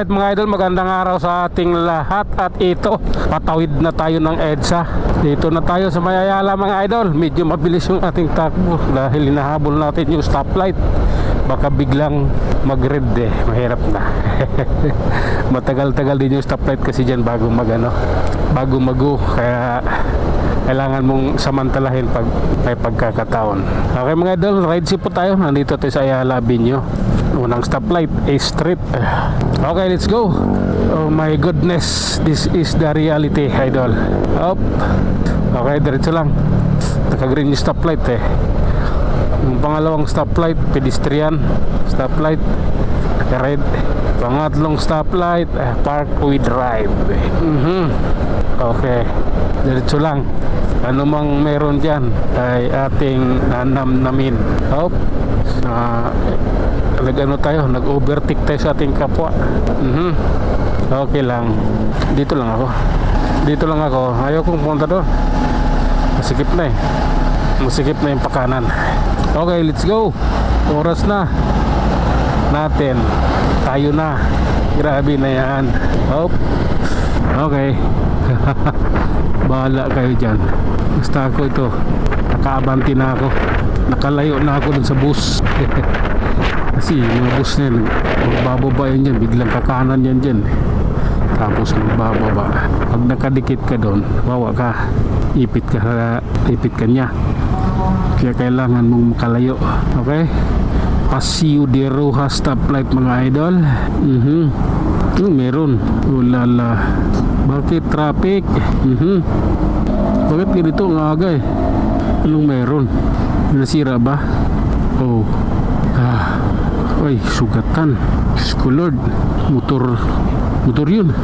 Alright mga idol, magandang araw sa ating lahat. At ito, patawid na tayo ng EDSA. Dito na tayo sa Mayayala mga idol. Medyo mabilis yung ating takbo dahil hinahabol natin yung stoplight. Baka biglang mag-red mahirap na. Matagal-tagal din yung stoplight kasi dyan bago mag-go. Kaya kailangan mong samantalahin pag may pagkakataon. Okay mga idol, ride po tayo. Nandito tayo sa Ayala Avenue. Unang stoplight, A Street. Okay, let's go. Oh my goodness, this is the reality, idol. Up. Okay, diretso lang. Naka-green yung stoplight Yung pangalawang stoplight, pedestrian stoplight, red. Pangatlong stoplight, Parkway Drive. Okay, diretso lang. Ano mang meron dyan ay ating nanamnamin. Up. Nag-overtake tayo sa ating kapwa. Okay lang. Dito lang ako. Ayaw kong pumunta doon. Masikip na yung pakanan. Okay, let's go. Oras na natin. Tayo na. Grabe na yan. Okay. Bahala kayo dyan. Basta ako ito, nakaabante na ako. Nakalayo na ako dun sa bus. Kasi yung bus na yun, magbababa yun dyan, biglang kakanan yan dyan. Tapos magbababa. Pag nakadikit ka doon, wawa ka, ipit ka niya. Kaya kailangan mong makalayo. Okay? Paseo de Rojas stoplight mga idol. Meron. Ulala. Bakit traffic? Bakit ganito ang aga Anong meron? Nasira ba? Oh. Ay, sugatan. Diyos ko Lord. Motor yun.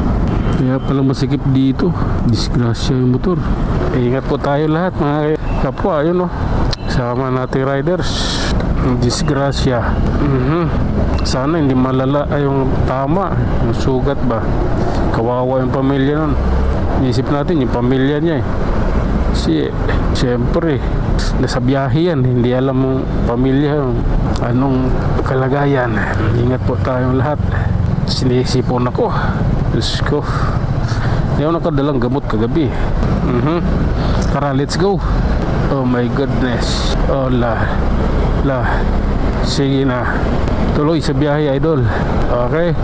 Kaya pala masikip dito. Disgrasya yung motor. Ingat po tayo lahat mga kapwa. Ayun sama natin riders. Disgrasya. Sana hindi malala yung tama. Yung sugat ba? Kawawa yung pamilya nun. Isip natin yung pamilya niya Kasi siyempre nasa biyahe yan, hindi alam mong pamilya anong kalagayan. Ingat po tayong lahat. Sinisipon ako. Let's go. Hindi ako nakadalang gamot kagabi. Tara, let's go. Oh my goodness. Oh la. Sige na. Tuloy sa biyahe idol. Okay.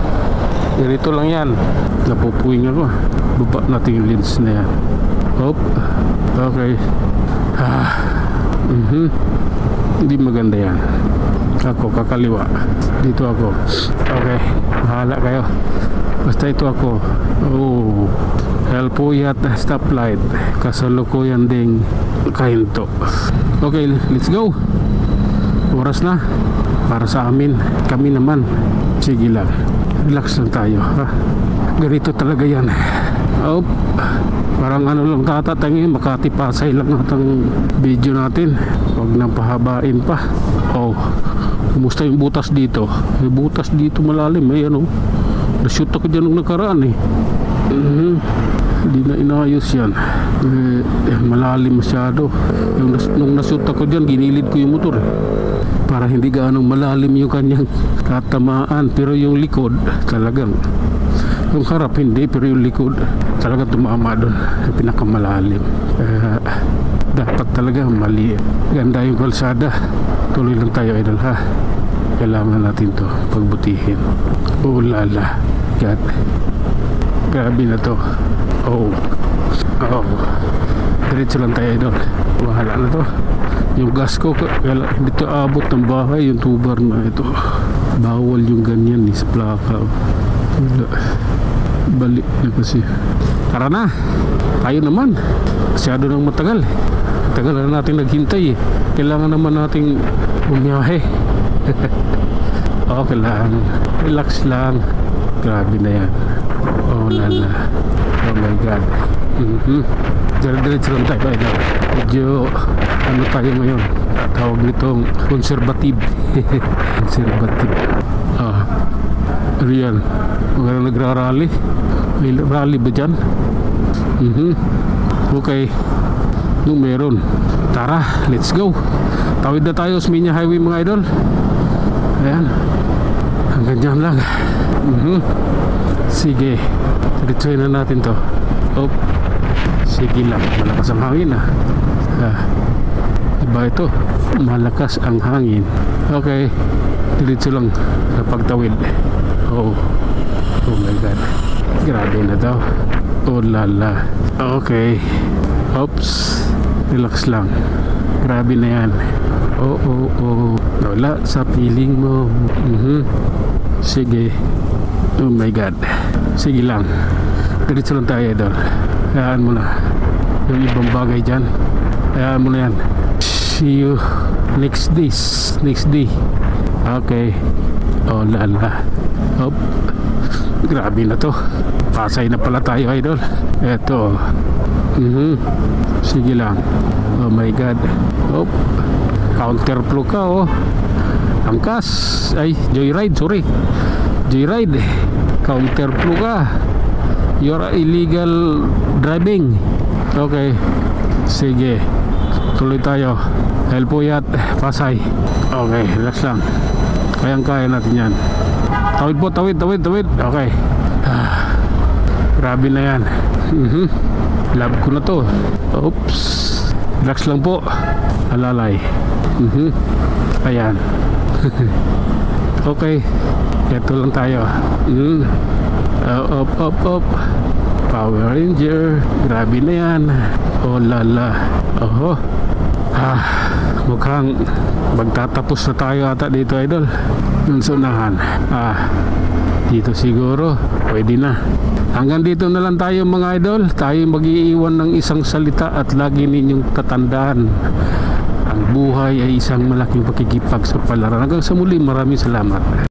Ganito lang yan. Napupuwing ako. Baba natin yung lens na yan. Okay. Hindi maganda yan. Ako kakaliwa. Dito ako. Okay. Bahala kayo. Basta ito ako. Helpuyat stoplight. Kasalukuyan ding kahinto. Okay, let's go. Oras na para sa amin. Kami naman. Sige lang. Relax lang tayo. Ganito talaga yan. Parang lang tatatangin. Makati Pasay lang natang video natin. Huwag nang pahabain pa. Kumusta yung butas dito? May butas dito malalim. Nashoot ako dyan nung nakaraan Hindi na inayos yan. Malalim masyado. Nung nashoot ako dyan, ginilid ko yung motor para hindi ganong malalim yung kanyang katamaan. Pero yung likod talagang, yung harap hindi, pero yung likod talagang tumama doon, yung pinakamalalim. Dapat talaga mali. Ganda yung kalsada. Tuloy lang tayo idol Kailangan natin to pagbutihin. Lala God, grabe na to. Diretso lang tayo idol. Bahala na to. Yung gas ko hindi to abot ng bahay. Yung tubar na ito, bawal yung ganyan sa plaka. Balik na kasi. Tara na, tayo naman. Masyado nang matagal na natin naghintay Kailangan naman nating bumiyahe. Okay lang, relax lang. Grabe na yan. Lala. Oh my God. Diretso lang tayo idol. Medyo tayo ngayon, tawag nitong conservative. Conservative. Real. Magandang nagra-rally. May rally ba dyan? Okay. Meron. Tara, let's go. Tawid na tayo sa Minya Highway mga idol. Ayan. Hanggang dyan lang. Sige, diretsuhin na natin to. Op. Sige lang, malakas ang hangin Iba ito, malakas ang hangin. Okay, diretso lang sa pagtawid. Oh my god, grabe na daw. Oh lala. Okay, oops, relax lang. Grabe na yan. Wala sa piling mo. Sige. Oh my god, sige lang, diretso lang tayo idol. Hayaan mo na yung ibang bagay dyan, hayaan mo na yan. See you next day. Okay. Oh lala. Hop. Grabe na to. Pasay na pala tayo idol. Eto. Sige lang. Oh my god. Hop. Counterflow ka Angkas. Ay, joyride, sorry. Joyride. Counterflow ka. You're illegal driving. Okay. Sige. Tuloy tayo. Dahil puyat, Pasay. Okay, relax lang. Kayang-kaya natin yan. Tawid po, tawid. Okay. Grabe na yan. Love ko na to. Oops. Relax lang po. Alalay. Ayan. Okay. Ito lang tayo. Up. Power Ranger. Grabe na yan. Oh lala. Mukhang magtatapos na tayo ata dito idol. Yung sunahan. Dito siguro pwede na. Hanggang dito na lang tayo mga idol. Tayo mag-iiwan ng isang salita at lagi ninyong tatandaan, ang buhay ay isang malaking pakikipagsapalaran. Hanggang sa muli, maraming salamat.